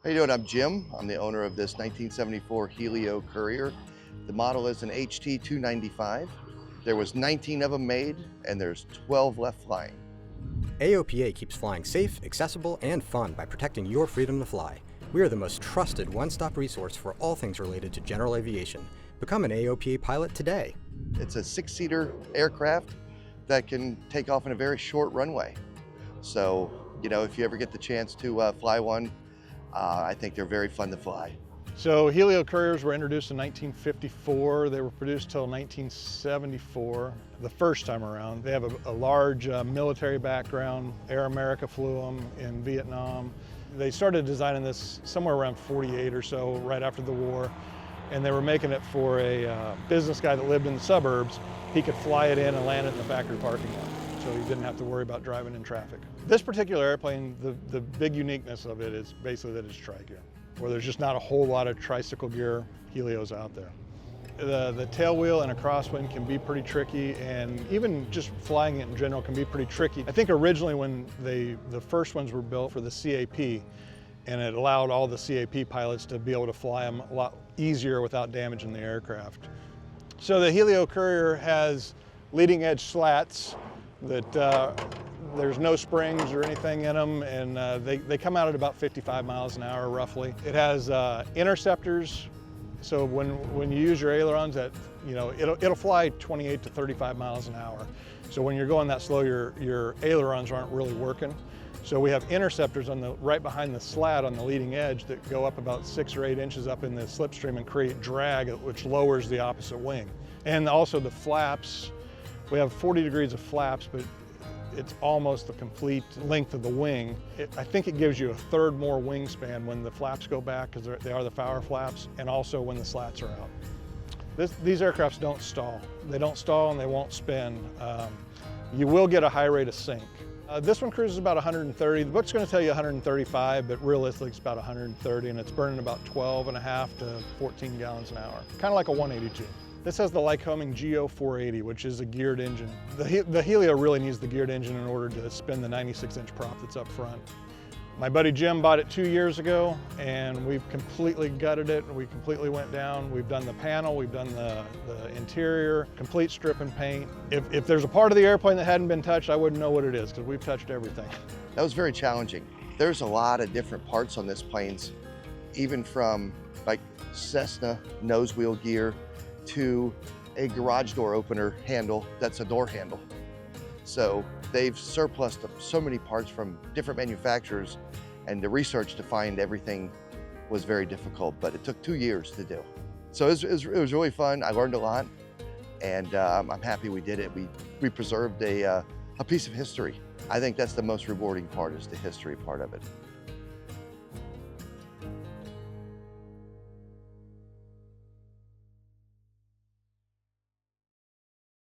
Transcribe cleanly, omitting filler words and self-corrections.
How you doing? I'm Jim. I'm the owner of this 1974 Helio Courier. The model is an HT295. There was 19 of them made, and there's 12 left flying. AOPA keeps flying safe, accessible, and fun by protecting your freedom to fly. We are the most trusted one-stop resource for all things related to general aviation. Become an AOPA pilot today. It's a 6-seater aircraft that can take off in a very short runway. So, if you ever get the chance to fly one, I think they're very fun to fly. So Helio Couriers were introduced in 1954. They were produced till 1974, the first time around. They have a large military background. Air America flew them in Vietnam. They started designing this somewhere around 48 or so, right after the war. And they were making it for a business guy that lived in the suburbs. He could fly it in and land it in the factory parking lot, so he didn't have to worry about driving in traffic. This particular airplane, the big uniqueness of it is basically that it's tri-gear, where there's just not a whole lot of tricycle gear Helios out there. The tail wheel and a crosswind can be pretty tricky, and even just flying it in general can be pretty tricky. I think originally when the first ones were built for the CAP, and it allowed all the CAP pilots to be able to fly them a lot easier without damaging the aircraft. So the Helio Courier has leading edge slats that there's no springs or anything in them, and they come out at about 55 miles an hour roughly. It has interceptors, so when you use your ailerons, it'll fly 28 to 35 miles an hour. So when you're going that slow, your ailerons aren't really working. So we have interceptors right behind the slat on the leading edge that go up about 6 or 8 inches up in the slipstream and create drag, which lowers the opposite wing. And also the flaps, we have 40 degrees of flaps, but it's almost the complete length of the wing. I think it gives you a third more wingspan when the flaps go back, because they are the Fowler flaps, and also when the slats are out. These aircrafts don't stall. They don't stall and they won't spin. You will get a high rate of sink. This one cruises about 130. The book's going to tell you 135, but realistically it's about 130, and it's burning about 12.5 to 14 gallons an hour. Kind of like a 182. This has the Lycoming GO 480, which is a geared engine. The Helio really needs the geared engine in order to spin the 96-inch prop that's up front. My buddy Jim bought it 2 years ago, and we've completely gutted it. We completely went down. We've done the panel, we've done the interior, complete strip and paint. If there's a part of the airplane that hadn't been touched, I wouldn't know what it is, because we've touched everything. That was very challenging. There's a lot of different parts on this planes, even from like Cessna nose wheel gear to a garage door opener handle that's a door handle. So they've surplused so many parts from different manufacturers, and the research to find everything was very difficult, but it took 2 years to do. So it was really fun. I learned a lot, and I'm happy we did it. We preserved a piece of history. I think that's the most rewarding part, is the history part of it.